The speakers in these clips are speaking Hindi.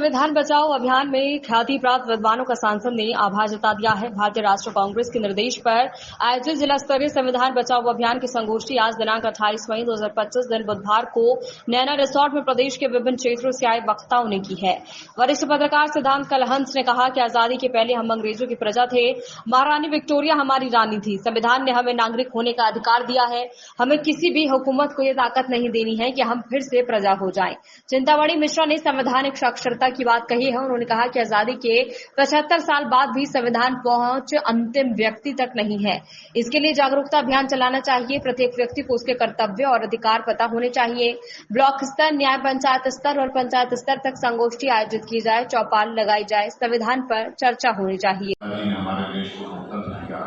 संविधान बचाओ अभियान में ख्याति प्राप्त विद्वानों का सांसद ने आभार जता दिया है। भारतीय राष्ट्रीय कांग्रेस के निर्देश पर आयोजित जिला स्तरीय संविधान बचाओ अभियान की संगोष्ठी आज दिनांक 28 मई 2025 दिन बुधवार को नैना रिसोर्ट में प्रदेश के विभिन्न क्षेत्रों से आए वक्ताओं ने की है। वरिष्ठ पत्रकार सिद्धांत कलहंस ने कहा कि आजादी के पहले हम अंग्रेजों की प्रजा थे, महारानी विक्टोरिया हमारी रानी थी। संविधान ने हमें नागरिक होने का अधिकार दिया है। हमें किसी भी हुकूमत को यह ताकत नहीं देनी है कि हम फिर से प्रजा हो जाएं। चिंतामणि मिश्रा ने संवैधानिक साक्षरता की बात कही है। उन्होंने कहा कि आजादी के 75 साल बाद भी संविधान पहुंच अंतिम व्यक्ति तक नहीं है। इसके लिए जागरूकता अभियान चलाना चाहिए। प्रत्येक व्यक्ति को उसके कर्तव्य और अधिकार पता होने चाहिए। ब्लॉक स्तर, न्याय पंचायत स्तर और पंचायत स्तर तक संगोष्ठी आयोजित की जाए, चौपाल लगाई जाए, संविधान पर चर्चा होनी चाहिए। हमारे देश को लोकतंत्र दिया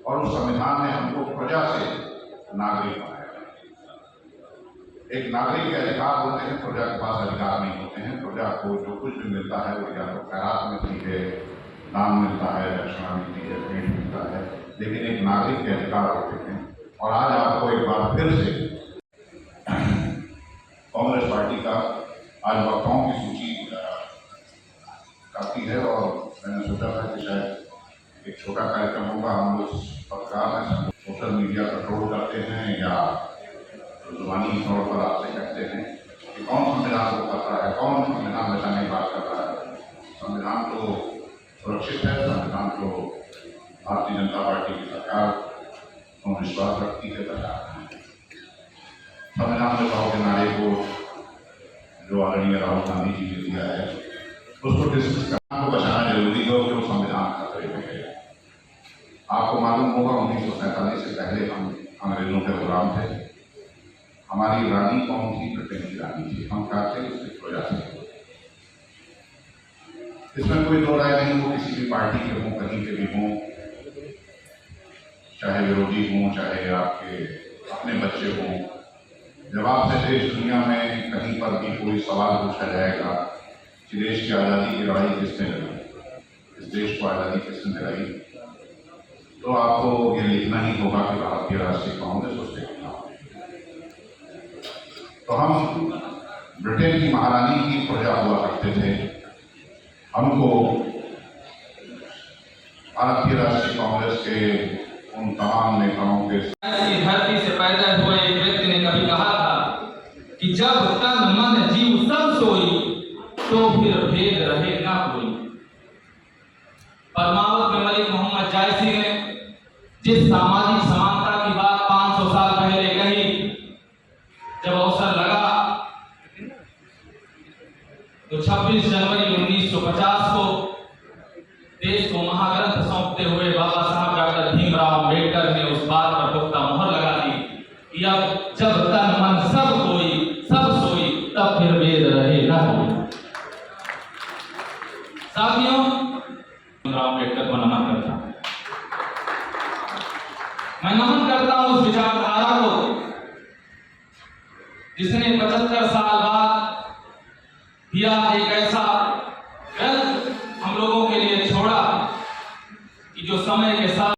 और उस संविधान ने हमको प्रजा से नागरिक बनाया। एक नागरिक के अधिकार होते हैं, प्रजा के पास अधिकार नहीं होते हैं। प्रजा को जो कुछ भी मिलता है वो या तो खैरात मिलती है, दान मिलता है, दक्षिणा मिलती है, भेंट मिलता है, लेकिन एक नागरिक के अधिकार होते हैं। और आज आपको एक बार फिर से कांग्रेस पार्टी का आज वक्ताओं की सूची काफी है और मैंने सोचा था कि शायद एक छोटा कार्यक्रम होगा। हम लोग पत्रकार हैं, सोशल मीडिया कंट्रोल करते हैं या जुबानी तौर पर आपसे कहते हैं कि कौन संविधान को कर रहा है, कौन संविधान बचाने की बात कर रहा है। संविधान तो सुरक्षित है, संविधान तो भारतीय जनता पार्टी की सरकार तो विश्वास रखती है। संविधान बचाओ के नारे को जो आदरणीय राहुल गांधी जी ने दिया है उसको डिस्कस करना, को बचाना जरूरी हो कि वो संविधान खतरे में है। आपको मालूम होगा 1947 से पहले हम अंग्रेजों के गुलाम थे। हमारी रानी कौन थी? ब्रिटेन की रानी थी। हम कहते हैं उसकी प्रजा थी। इसमें कोई दो राय नहीं। वो किसी भी पार्टी के हों, कहीं के भी हों, चाहे विरोधी हों, चाहे आपके अपने बच्चे हों। जब आपसे देश दुनिया में कहीं पर भी कोई सवाल पूछा जाएगा कि देश की आज़ादी की लड़ाई किसने लड़ी, इस देश को आज़ादी किसने दिलाई, तो आपको ये लिखना ही होगा कि भारतीय राष्ट्रीय कांग्रेस उसके खिलाफ। तो हम ब्रिटेन की महारानी की प्रजा हुआ करते थे। हमको भारतीय राष्ट्रीय कांग्रेस के उन तमाम नेताओं के धरती से पैदा हुए एक व्यक्ति ने कभी कहा था कि जब तन मन जीव सब सोई तो फिर भेद रहे ना कोई। पद्मावत में मलिक मोहम्मद जायसी ने जिस सामाजिक समानता की बात 500 साल पहले कही, जब अवसर लगा तो 26 जनवरी 1950 को देश को महाग्रंथ सौंपते हुए बाबा साहब डॉक्टर भीमराव अम्बेडकर ने उस बात पर पुख्ता मोहर लगा दी कि अब जब तन मन सब सोई तब फिर वेद रहे न कोई। साथियों, भीमराव अम्बेडकर को नमन करता हूं। मैं नमन करता हूं उस विचारधारा को जिसने 75 साल बाद भी एक ऐसा ग्रंथ हम लोगों के लिए छोड़ा कि जो समय के साथ